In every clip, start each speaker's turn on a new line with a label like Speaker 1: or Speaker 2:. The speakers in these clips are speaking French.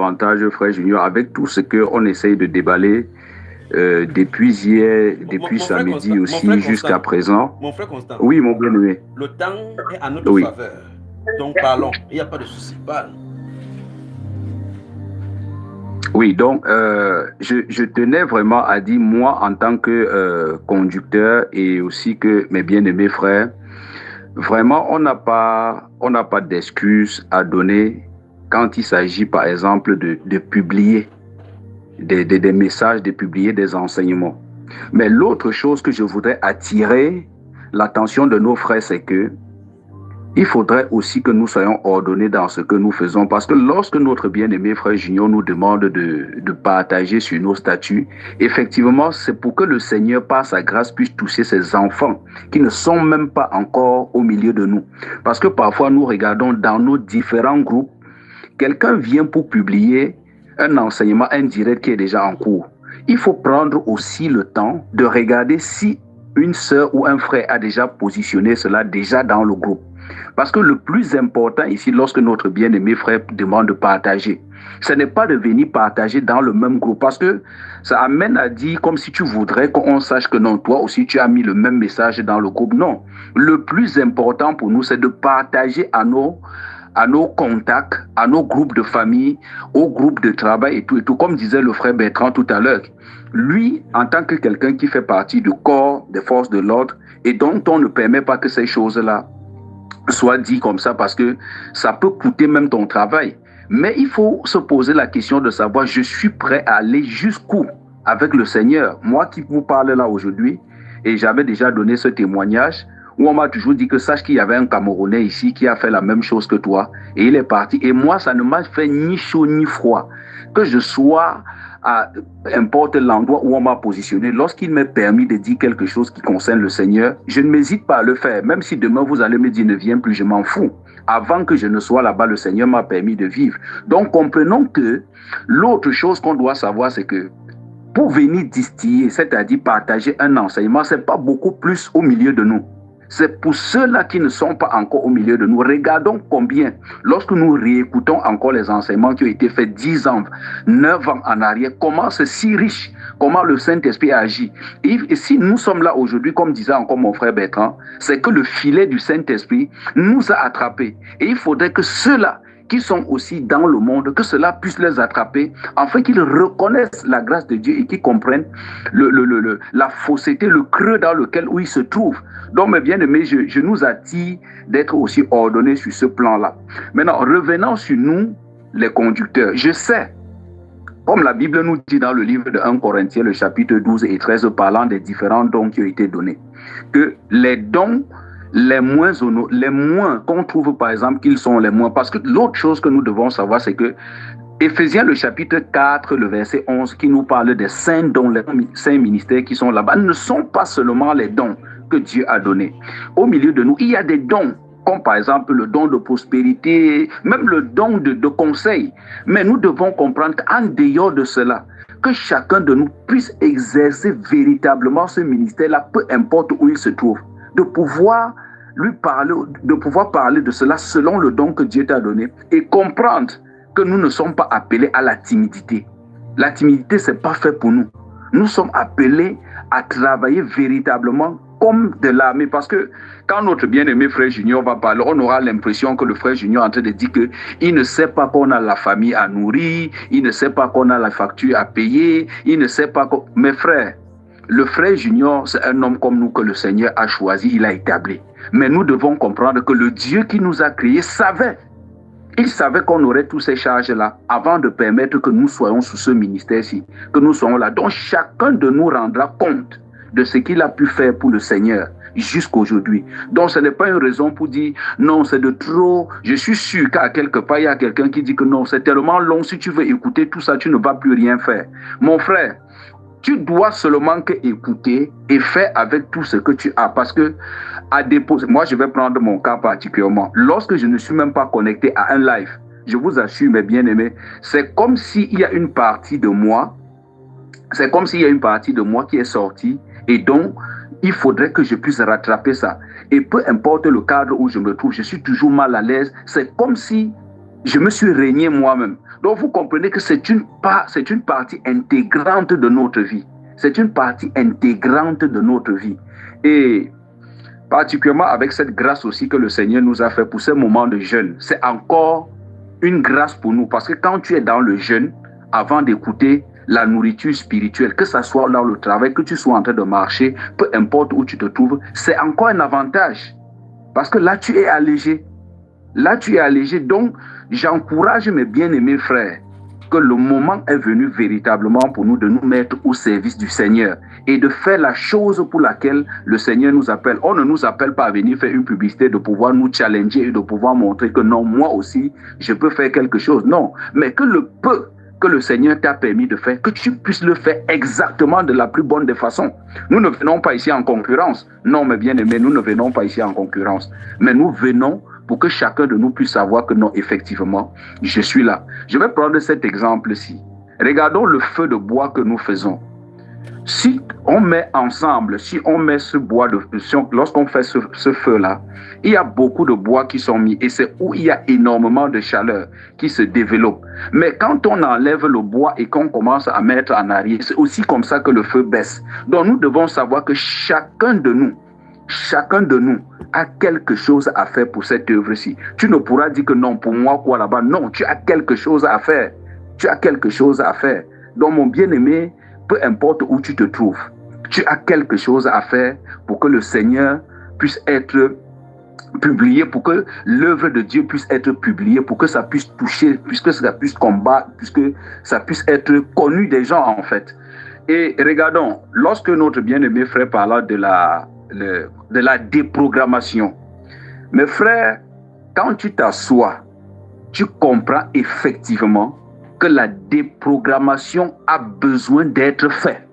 Speaker 1: davantage, frère Junior, avec tout ce qu'on essaye de déballer depuis hier, depuis samedi
Speaker 2: Mon frère
Speaker 1: aussi jusqu'à
Speaker 2: Constant,
Speaker 1: présent.
Speaker 2: mon frère Constant,
Speaker 1: Oui, mon bien-aimé.
Speaker 2: le temps est à notre
Speaker 1: Oui.
Speaker 2: faveur. Donc parlons, il n'y a pas de souci. Parle.
Speaker 1: Oui, donc je tenais vraiment à dire, moi, en tant que conducteur et aussi que mes bien-aimés frères, vraiment, on n'a pas d'excuses à donner quand il s'agit, par exemple, de publier des messages, de publier des enseignements. Mais l'autre chose que je voudrais attirer l'attention de nos frères, c'est que il faudrait aussi que nous soyons ordonnés dans ce que nous faisons, parce que lorsque notre bien-aimé frère Junior nous demande de partager sur nos statuts, effectivement, c'est pour que le Seigneur, par sa grâce, puisse toucher ses enfants qui ne sont même pas encore au milieu de nous. Parce que parfois, nous regardons dans nos différents groupes, quelqu'un vient pour publier un enseignement indirect qui est déjà en cours. Il faut prendre aussi le temps de regarder si une sœur ou un frère a déjà positionné cela déjà dans le groupe. Parce que le plus important ici, lorsque notre bien-aimé frère demande de partager, ce n'est pas de venir partager dans le même groupe, parce que ça amène à dire comme si tu voudrais qu'on sache que non, toi aussi tu as mis le même message dans le groupe. Non, le plus important pour nous, c'est de partager à nos contacts, à nos groupes de famille, aux groupes de travail et tout, comme disait le frère Bertrand tout à l'heure. Lui, en tant que quelqu'un qui fait partie du corps des forces de l'ordre et dont on ne permet pas que ces choses-là soit dit comme ça, parce que ça peut coûter même ton travail. Mais il faut se poser la question de savoir, je suis prêt à aller jusqu'où avec le Seigneur. Moi qui vous parle là aujourd'hui, et j'avais déjà donné ce témoignage, où on m'a toujours dit que sache qu'il y avait un Camerounais ici qui a fait la même chose que toi, et il est parti. Et moi, ça ne m'a fait ni chaud ni froid. Que je sois à importe l'endroit où on m'a positionné, lorsqu'il m'est permis de dire quelque chose qui concerne le Seigneur, je ne m'hésite pas à le faire. Même si demain vous allez me dire ne viens plus, je m'en fous. Avant que je ne sois là-bas, le Seigneur m'a permis de vivre. Donc comprenons que l'autre chose qu'on doit savoir, c'est que pour venir distiller, c'est-à-dire partager un enseignement, ce n'est pas beaucoup plus au milieu de nous. C'est pour ceux-là qui ne sont pas encore au milieu de nous. Regardons combien, lorsque nous réécoutons encore les enseignements qui ont été faits 10 ans, 9 ans en arrière, comment c'est si riche, comment le Saint-Esprit agit. Et si nous sommes là aujourd'hui, comme disait encore mon frère Bertrand, c'est que le filet du Saint-Esprit nous a attrapés. Et il faudrait que ceux-là qui sont aussi dans le monde, que cela puisse les attraper, afin qu'ils reconnaissent la grâce de Dieu et qu'ils comprennent la fausseté, le creux dans lequel où ils se trouvent. Donc, mes bien-aimés, je nous attire d'être aussi ordonnés sur ce plan-là. Maintenant, revenons sur nous, les conducteurs. Je sais, comme la Bible nous dit dans le livre de 1 Corinthiens, le chapitre 12 et 13, parlant des différents dons qui ont été donnés, que les dons les moins qu'on trouve par exemple qu'ils sont les moins, parce que l'autre chose que nous devons savoir, c'est que Éphésiens le chapitre 4, le verset 11, qui nous parle des saints dons, les saints ministères qui sont là-bas, ne sont pas seulement les dons que Dieu a donnés. Au milieu de nous, il y a des dons, comme par exemple le don de prospérité, même le don de conseil. Mais nous devons comprendre qu'en dehors de cela, que chacun de nous puisse exercer véritablement ce ministère-là, peu importe où il se trouve, de pouvoir lui parler, de pouvoir parler de cela selon le don que Dieu t'a donné et comprendre que nous ne sommes pas appelés à la timidité. La timidité, ce n'est pas fait pour nous. Nous sommes appelés à travailler véritablement comme de l'armée, parce que quand notre bien-aimé frère Junior va parler, on aura l'impression que le frère Junior est en train de dire qu'il ne sait pas qu'on a la famille à nourrir, il ne sait pas qu'on a la facture à payer, il ne sait pas que... Mes frères, le frère Junior, c'est un homme comme nous que le Seigneur a choisi, il a établi. Mais nous devons comprendre que le Dieu qui nous a créés savait. Il savait qu'on aurait tous ces charges-là avant de permettre que nous soyons sous ce ministère-ci, que nous soyons là. Donc chacun de nous rendra compte de ce qu'il a pu faire pour le Seigneur jusqu'aujourd'hui. Donc ce n'est pas une raison pour dire non, c'est de trop. Je suis sûr qu'à quelque part, il y a quelqu'un qui dit que non, c'est tellement long, si tu veux écouter tout ça, tu ne vas plus rien faire. Mon frère, tu dois seulement que écouter et faire avec tout ce que tu as. Parce que, moi, je vais prendre mon cas particulièrement. Lorsque je ne suis même pas connecté à un live, je vous assure, mes bien-aimés, c'est comme s'il y a une partie de moi, qui est sortie et donc, il faudrait que je puisse rattraper ça. Et peu importe le cadre où je me trouve, je suis toujours mal à l'aise. C'est comme si je me suis régné moi-même. Donc, vous comprenez que c'est une partie intégrante de notre vie. C'est une partie intégrante de notre vie. Et particulièrement avec cette grâce aussi que le Seigneur nous a fait pour ces moments de jeûne, c'est encore une grâce pour nous. Parce que quand tu es dans le jeûne, avant d'écouter la nourriture spirituelle, que ce soit dans le travail, que tu sois en train de marcher, peu importe où tu te trouves, c'est encore un avantage. Parce que là, tu es allégé. Là, tu es allégé. Donc, j'encourage mes bien-aimés frères que le moment est venu véritablement pour nous de nous mettre au service du Seigneur et de faire la chose pour laquelle le Seigneur nous appelle. On ne nous appelle pas à venir faire une publicité, de pouvoir nous challenger et de pouvoir montrer que non, moi aussi, je peux faire quelque chose. Non, mais que le peu que le Seigneur t'a permis de faire, que tu puisses le faire exactement de la plus bonne des façons. Nous ne venons pas ici en concurrence. Non, mes bien-aimés, nous ne venons pas ici en concurrence. Mais nous venons pour que chacun de nous puisse savoir que non, effectivement, je suis là. Je vais prendre cet exemple-ci. Regardons le feu de bois que nous faisons. Si on met ensemble, si on met ce bois, lorsqu'on fait ce feu-là, il y a beaucoup de bois qui sont mis et c'est où il y a énormément de chaleur qui se développe. Mais quand on enlève le bois et qu'on commence à mettre en arrière, c'est aussi comme ça que le feu baisse. Donc nous devons savoir que chacun de nous a quelque chose à faire pour cette œuvre-ci. Tu ne pourras dire que non, pour moi, quoi là-bas. Non, tu as quelque chose à faire. Tu as quelque chose à faire. Donc, mon bien-aimé, peu importe où tu te trouves, tu as quelque chose à faire pour que le Seigneur puisse être publié, pour que l'œuvre de Dieu puisse être publiée, pour que ça puisse toucher, puisque ça puisse combattre, puisque ça puisse être connu des gens, en fait. Et regardons, lorsque notre bien-aimé frère parla de la déprogrammation. Mes frères, quand tu t'assois, tu comprends effectivement que la déprogrammation a besoin d'être faite.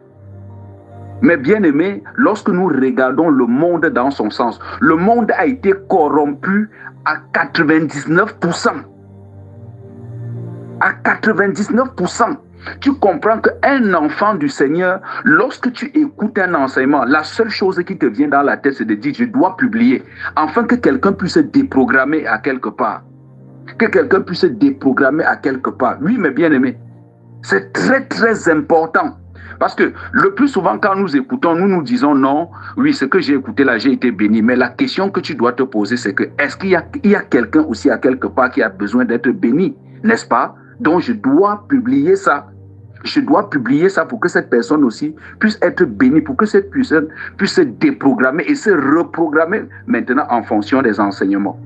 Speaker 1: Mais bien aimé, lorsque nous regardons le monde dans son sens, le monde a été corrompu à 99%. À 99%. Tu comprends qu'un enfant du Seigneur, lorsque tu écoutes un enseignement, la seule chose qui te vient dans la tête, c'est de dire, je dois publier, afin que quelqu'un puisse se déprogrammer à quelque part. Que quelqu'un puisse se déprogrammer à quelque part. Oui, mais bien aimé, c'est très, très important. Parce que le plus souvent, quand nous écoutons, nous nous disons non, oui, ce que j'ai écouté là, j'ai été béni. Mais la question que tu dois te poser, c'est que est-ce qu'il y a quelqu'un aussi à quelque part qui a besoin d'être béni, n'est-ce pas? Donc, je dois publier ça. Je dois publier ça pour que cette personne aussi puisse être bénie, pour que cette personne puisse se déprogrammer et se reprogrammer maintenant en fonction des enseignements.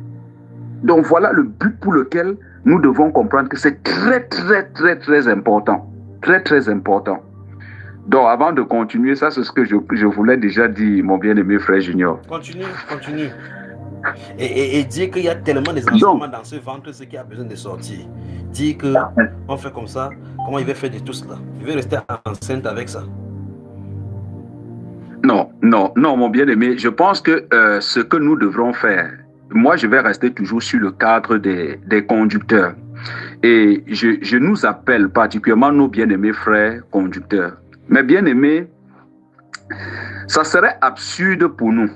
Speaker 1: Donc, voilà le but pour lequel nous devons comprendre que c'est très, très, très, très important. Très, très important. Donc, avant de continuer, ça, c'est ce que je voulais déjà dire, mon bien-aimé frère Junior.
Speaker 2: Continue. Et dire qu'il y a tellement des enseignements dans ce ventre, ce qui a besoin de sortir. Dire qu'on fait comme ça, comment il va faire de tout cela? Il va rester enceinte avec ça?
Speaker 1: Non, mon bien-aimé, je pense que ce que nous devrons faire, moi, je vais rester toujours sur le cadre des conducteurs. Et je nous appelle particulièrement nos bien-aimés frères conducteurs. Mais bien-aimés, ça serait absurde pour nous.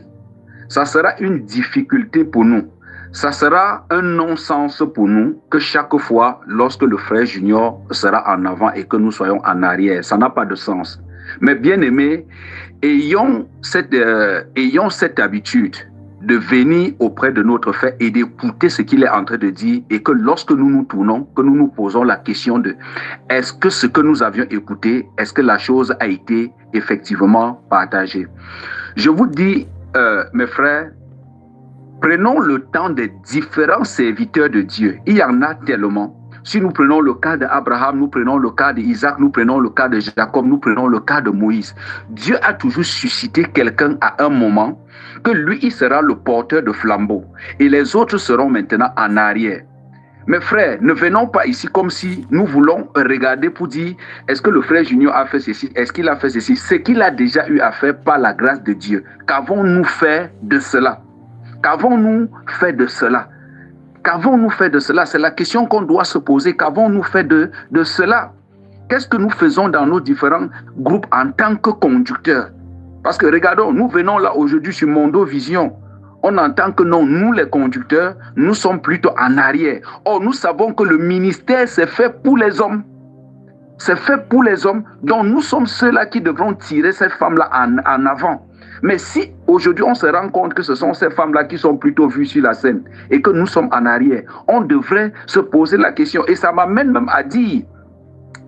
Speaker 1: Ça sera une difficulté pour nous. Ça sera un non-sens pour nous que chaque fois, lorsque le frère Junior sera en avant et que nous soyons en arrière, ça n'a pas de sens. Mais bien-aimés, ayons cette habitude de venir auprès de notre frère et d'écouter ce qu'il est en train de dire et que lorsque nous nous tournons, que nous nous posons la question de est-ce que ce que nous avions écouté, est-ce que la chose a été effectivement partagée? Je vous dis, mes frères, prenons le temps des différents serviteurs de Dieu. Il y en a tellement. Si nous prenons le cas d'Abraham, nous prenons le cas d'Isaac, nous prenons le cas de Jacob, nous prenons le cas de Moïse. Dieu a toujours suscité quelqu'un à un moment que lui, il sera le porteur de flambeau. Et les autres seront maintenant en arrière. Mes frères, ne venons pas ici comme si nous voulons regarder pour dire est-ce que le frère Junior a fait ceci, est-ce qu'il a fait ceci. Ce qu'il a déjà eu à faire par la grâce de Dieu. Qu'avons-nous fait de cela? Qu'avons-nous fait de cela? Qu'avons-nous fait de cela? C'est la question qu'on doit se poser. Qu'avons-nous fait de cela? Qu'est-ce que nous faisons dans nos différents groupes en tant que conducteurs? Parce que regardons, nous venons là aujourd'hui sur Mondo Vision. on entend que non, nous les conducteurs, nous sommes plutôt en arrière. Or, nous savons que le ministère, c'est fait pour les hommes. C'est fait pour les hommes. Donc, nous sommes ceux-là qui devront tirer cette femme-là en avant. Mais si aujourd'hui, on se rend compte que ce sont ces femmes-là qui sont plutôt vues sur la scène et que nous sommes en arrière, on devrait se poser la question. Et ça m'amène même à dire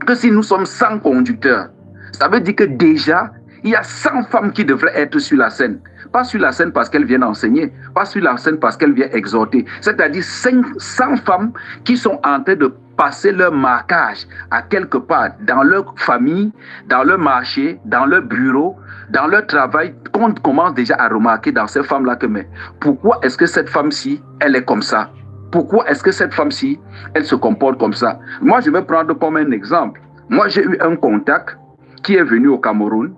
Speaker 1: que si nous sommes 100 conducteurs, ça veut dire que déjà, il y a 100 femmes qui devraient être sur la scène. Pas sur la scène parce qu'elles viennent enseigner, pas sur la scène parce qu'elles viennent exhorter. C'est-à-dire 100 femmes qui sont en train de passer leur marquage à quelque part dans leur famille, dans leur marché, dans leur bureau, dans leur travail, qu'on commence déjà à remarquer dans ces femmes-là que mais pourquoi est-ce que cette femme-ci, elle est comme ça? Pourquoi est-ce que cette femme-ci, elle se comporte comme ça? Moi, je vais prendre comme un exemple. Moi, j'ai eu un contact qui est venu au Cameroun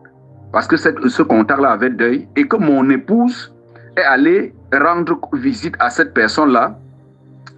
Speaker 1: parce que ce contact-là avait deuil et que mon épouse est allée rendre visite à cette personne-là.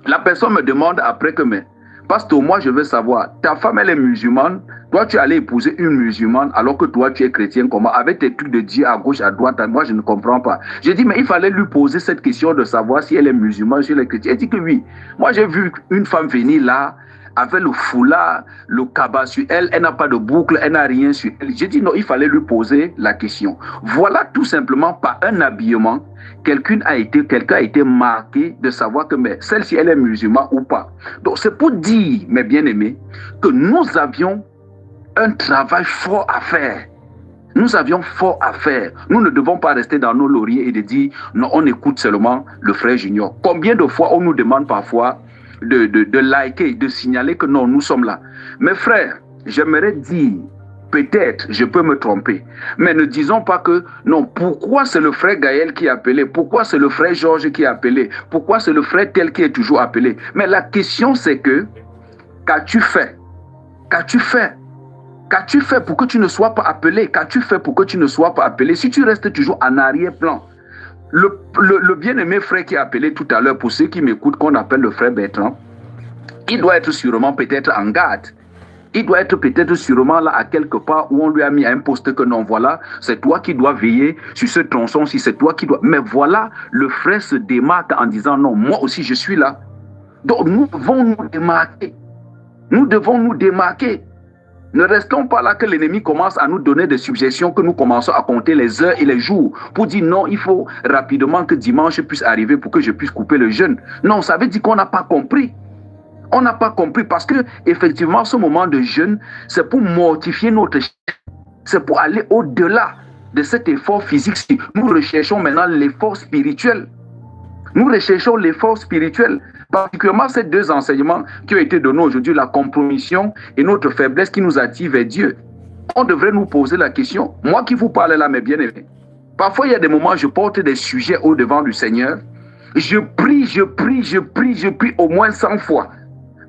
Speaker 1: La personne me demande après que, mais, pasteur, moi je veux savoir, ta femme elle est musulmane, toi tu es allé épouser une musulmane alors que toi tu es chrétien, comment? Avec tes trucs de Dieu à gauche, à droite, moi je ne comprends pas. J'ai dit, mais il fallait lui poser cette question de savoir si elle est musulmane, si elle est chrétienne. Elle dit que oui. Moi j'ai vu une femme venir là, avec le foulard, le cabas sur elle, elle n'a pas de boucle, elle n'a rien sur elle. J'ai dit non, il fallait lui poser la question. Voilà tout simplement par un habillement, quelqu'un a été marqué de savoir que celle-ci, elle est musulmane ou pas. Donc c'est pour dire, mes bien-aimés, que nous avions un travail fort à faire. Nous avions fort à faire. Nous ne devons pas rester dans nos lauriers et de dire non, on écoute seulement le frère Junior. Combien de fois on nous demande parfois de liker, de signaler que non, nous sommes là. Mes frères, j'aimerais dire, peut-être, je peux me tromper, mais ne disons pas que non, pourquoi c'est le frère Gaël qui est appelé, pourquoi c'est le frère Georges qui est appelé, pourquoi c'est le frère tel qui est toujours appelé. Mais la question c'est que, qu'as-tu fait? Qu'as-tu fait? Qu'as-tu fait pour que tu ne sois pas appelé? Qu'as-tu fait pour que tu ne sois pas appelé? Si tu restes toujours en arrière-plan, le bien-aimé frère qui a appelé tout à l'heure, pour ceux qui m'écoutent, qu'on appelle le frère Bertrand, il doit être sûrement peut-être en garde. Il doit être peut-être sûrement là à quelque part où on lui a mis un poste que non, voilà, c'est toi qui dois veiller sur ce tronçon, si c'est toi qui dois... Mais voilà, le frère se démarque en disant non, moi aussi je suis là. Donc nous devons nous démarquer. Nous devons nous démarquer. Ne restons pas là que l'ennemi commence à nous donner des suggestions, que nous commençons à compter les heures et les jours pour dire non, il faut rapidement que dimanche puisse arriver pour que je puisse couper le jeûne. Non, ça veut dire qu'on n'a pas compris. On n'a pas compris parce que effectivement, ce moment de jeûne, c'est pour mortifier notre chair. C'est pour aller au-delà de cet effort physique. Nous recherchons maintenant l'effort spirituel. Nous recherchons l'effort spirituel. Particulièrement ces deux enseignements qui ont été donnés aujourd'hui, la compromission et notre faiblesse qui nous attire vers Dieu. On devrait nous poser la question, moi qui vous parle là, mes bien-aimés, parfois il y a des moments où je porte des sujets au devant du Seigneur, je prie au moins 100 fois,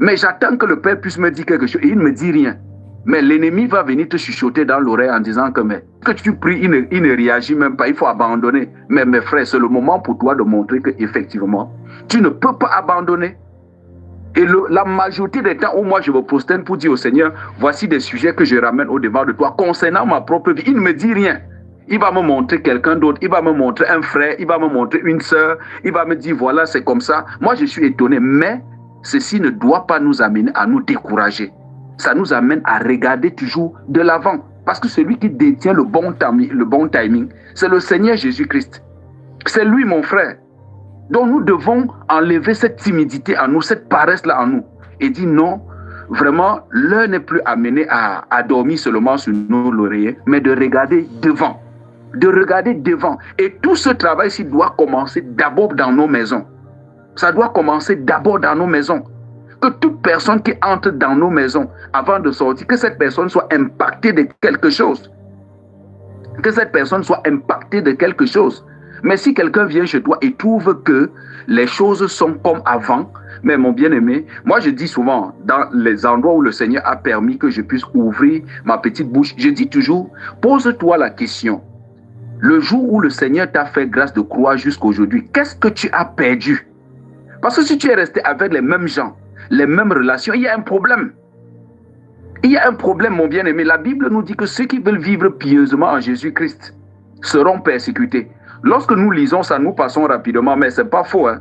Speaker 1: mais j'attends que le Père puisse me dire quelque chose et il ne me dit rien. Mais l'ennemi va venir te chuchoter dans l'oreille en disant que tu pries, il ne réagit même pas, il faut abandonner. Mais mes frères, c'est le moment pour toi de montrer qu'effectivement, tu ne peux pas abandonner. Et la majorité des temps où moi je me prosterne pour dire au Seigneur, voici des sujets que je ramène au devant de toi concernant ma propre vie, il ne me dit rien. Il va me montrer quelqu'un d'autre, il va me montrer un frère, il va me montrer une sœur, il va me dire voilà c'est comme ça. Moi je suis étonné, mais ceci ne doit pas nous amener à nous décourager. Ça nous amène à regarder toujours de l'avant. Parce que celui qui détient le bon timing, c'est le Seigneur Jésus-Christ. C'est lui, mon frère. Donc nous devons enlever cette timidité en nous, cette paresse-là en nous. Et dire non, vraiment, l'heure n'est plus amenée à dormir seulement sur nos lauriers, mais de regarder devant. De regarder devant. Et tout ce travail-ci doit commencer d'abord dans nos maisons. Ça doit commencer d'abord dans nos maisons. Que toute personne qui entre dans nos maisons, avant de sortir, que cette personne soit impactée de quelque chose. Que cette personne soit impactée de quelque chose. Mais si quelqu'un vient chez toi et trouve que les choses sont comme avant, mais mon bien-aimé, moi je dis souvent, dans les endroits où le Seigneur a permis que je puisse ouvrir ma petite bouche, je dis toujours, pose-toi la question. Le jour où le Seigneur t'a fait grâce de croire jusqu'à aujourd'hui, qu'est-ce que tu as perdu? Parce que si tu es resté avec les mêmes gens, les mêmes relations, il y a un problème. Il y a un problème, mon bien-aimé. La Bible nous dit que ceux qui veulent vivre pieusement en Jésus-Christ seront persécutés. Lorsque nous lisons ça, nous passons rapidement, mais ce n'est pas faux. Hein.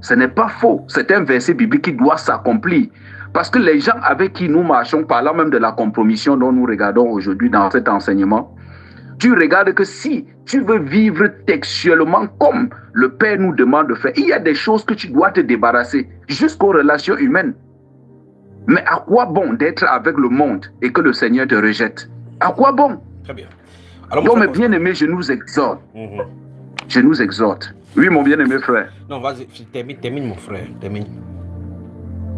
Speaker 1: Ce n'est pas faux. C'est un verset biblique qui doit s'accomplir. Parce que les gens avec qui nous marchons, parlant même de la compromission dont nous regardons aujourd'hui dans cet enseignement, tu regardes que si tu veux vivre textuellement comme le Père nous demande de faire, il y a des choses que tu dois te débarrasser jusqu'aux relations humaines. Mais à quoi bon d'être avec le monde et que le Seigneur te rejette? À quoi bon?
Speaker 2: Très bien. Alors,
Speaker 1: donc, mes bien-aimés, je nous exhorte. Je nous exhorte. Oui, mon bien-aimé frère.
Speaker 2: Non, vas-y, termine, mon frère, termine.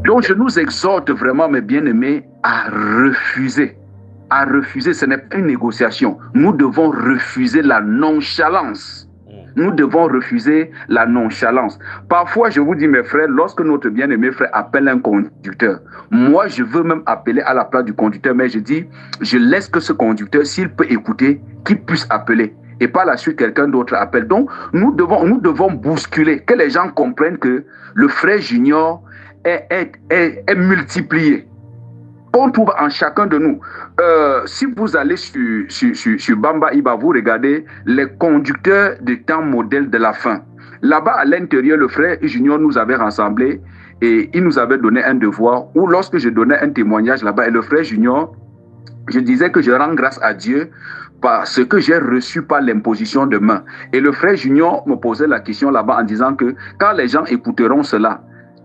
Speaker 1: Donc, je nous exhorte vraiment, mes bien-aimés, à refuser. À refuser, ce n'est pas une négociation. Nous devons refuser la nonchalance. Nous devons refuser la nonchalance. Parfois, je vous dis, mes frères, lorsque notre bien-aimé frère appelle un conducteur, moi, je veux même appeler à la place du conducteur, mais je dis, je laisse que ce conducteur, s'il peut écouter, qu'il puisse appeler. Et par la suite, quelqu'un d'autre appelle. Donc, nous devons bousculer, que les gens comprennent que le frère junior est multiplié. On trouve en chacun de nous. Si vous allez sur Bamba Iba, vous regardez les conducteurs des temps modèles de la fin. Là-bas, à l'intérieur, le frère junior nous avait rassemblés et il nous avait donné un devoir où lorsque je donnais un témoignage là-bas, et le frère junior, je disais que je rends grâce à Dieu parce que j'ai reçu par l'imposition de main. Et le frère junior me posait la question là-bas en disant que quand les gens écouteront cela,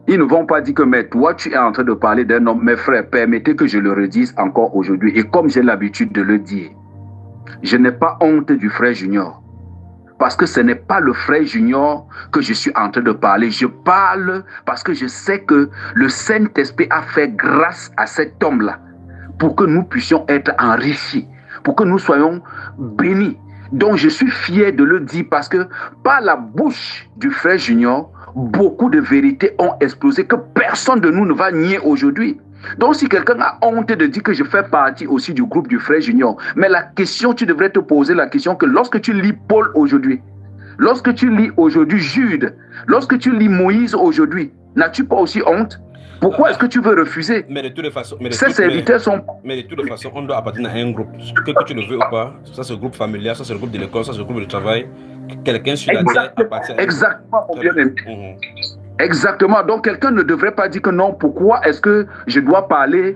Speaker 1: ils ne vont pas dire que mais toi tu es en train de parler d'un homme. Mes frères, permettez que je le redise encore aujourd'hui. Et comme j'ai l'habitude de le dire, je n'ai pas honte du frère junior. Parce que ce n'est pas le frère junior que je suis en train de parler. Je parle parce que je sais que le Saint-Esprit a fait grâce à cet homme-là pour que nous puissions être enrichis, pour que nous soyons bénis. Donc je suis fier de le dire parce que par la bouche du frère junior, beaucoup de vérités ont explosé que personne de nous ne va nier aujourd'hui. Donc si quelqu'un a honte de dire que je fais partie aussi du groupe du frère junior, mais la question, tu devrais te poser la question que lorsque tu lis Paul aujourd'hui, lorsque tu lis aujourd'hui Jude, lorsque tu lis Moïse aujourd'hui, n'as-tu pas aussi honte? Pourquoi est-ce que tu veux refuser?
Speaker 2: Mais de toutes les façons,
Speaker 1: ces serviteurs sont...
Speaker 2: Mais de toutes les façons, on doit appartenir à un groupe. Que tu le veux ou pas, ça c'est le groupe familial, ça c'est le groupe de l'école, ça c'est le groupe de travail. Quelqu'un sur la terre appartient à un
Speaker 1: exactement, mon bien-aimé. Exactement. Donc, quelqu'un ne devrait pas dire que non, pourquoi est-ce que je dois parler,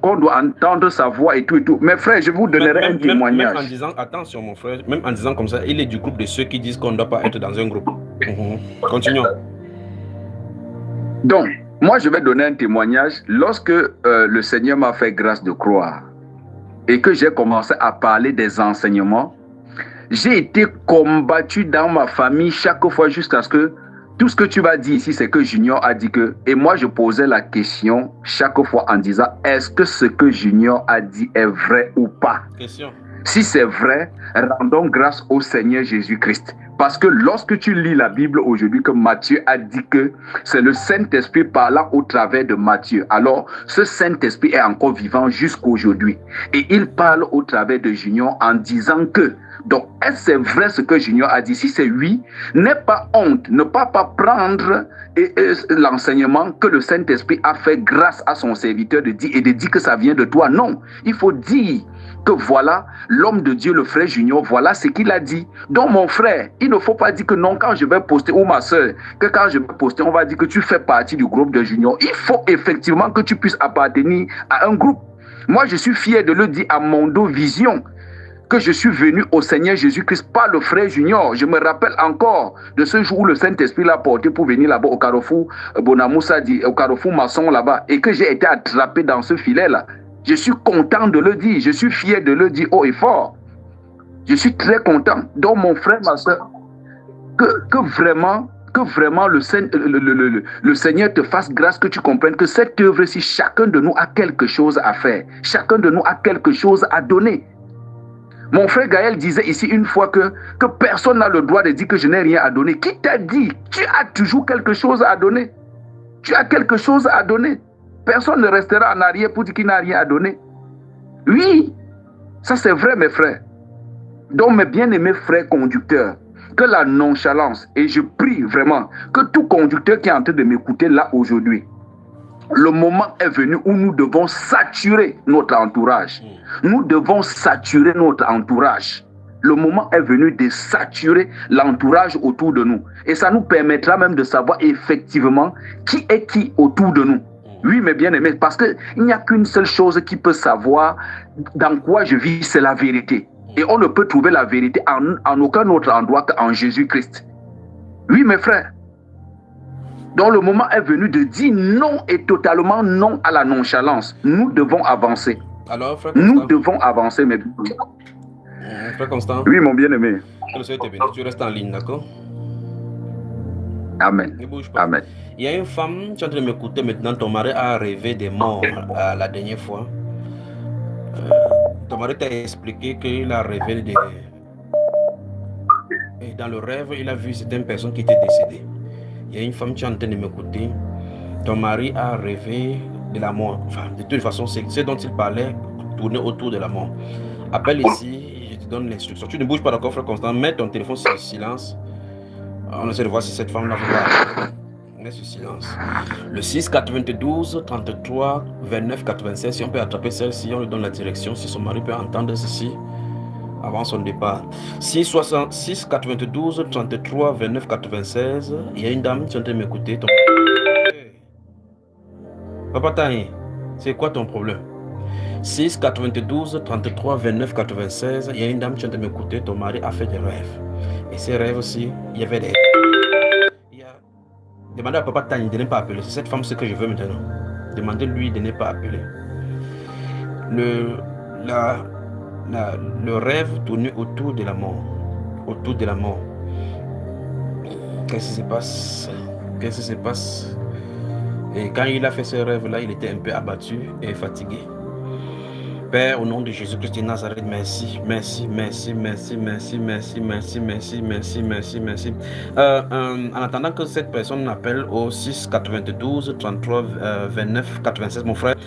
Speaker 1: qu'on doit entendre sa voix et tout et tout. Mes frères, je vous donnerai un témoignage.
Speaker 2: Même en disant, attention mon frère, même en disant comme ça, il est du groupe de ceux qui disent qu'on ne doit pas être dans un groupe. Continuons.
Speaker 1: Donc, moi, je vais donner un témoignage. Lorsque le Seigneur m'a fait grâce de croire et que j'ai commencé à parler des enseignements, j'ai été combattu dans ma famille chaque fois jusqu'à ce que tout ce que tu vas dire ici, c'est que Junior a dit que... Et moi, je posais la question chaque fois en disant, est-ce que ce que Junior a dit est vrai ou pas?
Speaker 2: Question.
Speaker 1: Si c'est vrai, rendons grâce au Seigneur Jésus-Christ. Parce que lorsque tu lis la Bible aujourd'hui, que Matthieu a dit que c'est le Saint-Esprit parlant au travers de Matthieu. Alors, ce Saint-Esprit est encore vivant jusqu'aujourd'hui. Et il parle au travers de Junior en disant que... Donc, est-ce que c'est vrai ce que Junior a dit? Si c'est oui, n'aie pas honte, ne pas prendre l'enseignement que le Saint-Esprit a fait grâce à son serviteur de dire et de dire que ça vient de toi. Non, il faut dire que voilà, l'homme de Dieu, le frère Junior, voilà ce qu'il a dit. Donc, mon frère, il ne faut pas dire que non, quand je vais poster, ou ma soeur, que quand je vais poster, on va dire que tu fais partie du groupe de Junior. Il faut effectivement que tu puisses appartenir à un groupe. Moi, je suis fier de le dire à Mondo Vision, que je suis venu au Seigneur Jésus-Christ par le frère Junior. Je me rappelle encore de ce jour où le Saint-Esprit l'a porté pour venir là-bas au carrefour Bonamoussa, au carrefour Masson là-bas, et que j'ai été attrapé dans ce filet-là. Je suis content de le dire, je suis fier de le dire haut et fort. Je suis très content. Donc mon frère, ma soeur, que vraiment le Seigneur te fasse grâce, que tu comprennes que cette œuvre-ci, chacun de nous a quelque chose à faire. Chacun de nous a quelque chose à donner. Mon frère Gaël disait ici une fois que personne n'a le droit de dire que je n'ai rien à donner. Qui t'a dit? Tu as toujours quelque chose à donner. Tu as quelque chose à donner. Personne ne restera en arrière pour dire qu'il n'a rien à donner. Oui, ça c'est vrai mes frères. Donc mes bien-aimés frères conducteurs, que la nonchalance, et je prie vraiment que tout conducteur qui est en train de m'écouter là aujourd'hui, le moment est venu où nous devons saturer notre entourage. Nous devons saturer notre entourage. Le moment est venu de saturer l'entourage autour de nous. Et ça nous permettra même de savoir effectivement qui est qui autour de nous. Oui, mes bien-aimés, parce qu'il n'y a qu'une seule chose qui peut savoir dans quoi je vis, c'est la vérité. Et on ne peut trouver la vérité en aucun autre endroit qu'en Jésus-Christ. Oui, mes frères. Donc le moment est venu de dire non et totalement non à la nonchalance. Nous devons avancer.
Speaker 2: Alors, frère Constant,
Speaker 1: nous devons avancer, mes
Speaker 2: frère Constant.
Speaker 1: Oui, mon bien-aimé.
Speaker 2: Que le Seigneur te bénisse. Tu restes en ligne, d'accord?
Speaker 1: Amen.
Speaker 2: Ne bouge pas.
Speaker 1: Amen.
Speaker 2: Il y a une femme, tu es en train de m'écouter maintenant, ton mari a rêvé des morts la dernière fois. Ton mari t'a expliqué qu'il a rêvé des... Et dans le rêve, il a vu certaines personnes qui étaient décédées. Il y a une femme, tu es en train de m'écouter. Ton mari a rêvé de la mort. Enfin, de toute façon, c'est ce dont il parlait, tourner autour de la mort. Appelle ici, je te donne l'instruction. Tu ne bouges pas, d'accord, frère Constant. Mets ton téléphone sur silence. On essaie de voir si cette femme-là va. Mets sur silence. Le 6 92 33 29 96. Si on peut attraper celle-ci, on lui donne la direction. Si son mari peut entendre ceci avant son départ. 6 92 33 29 96. Il y a une dame qui est en train de m'écouter. Hey. Papa Taï, c'est quoi ton problème? 6 92 33 29 96. Il y a une dame qui est en train de m'écouter. Ton mari a fait des rêves. Et ces rêves aussi, il y avait des... Demandez à Papa Taï de ne pas appeler. C'est cette femme ce que je veux maintenant. Demandez-lui de ne pas appeler. Le rêve tournait autour de la mort. Autour de la mort. Qu'est-ce qui se passe? Qu'est-ce qui se passe? Et quand il a fait ce rêve-là, il était un peu abattu et fatigué. Père, au nom de Jésus-Christ de Nazareth, merci, merci, merci, merci, merci, merci, merci, merci, merci, merci, merci. En attendant que cette personne appelle au 6 92 33 29 96, mon frère,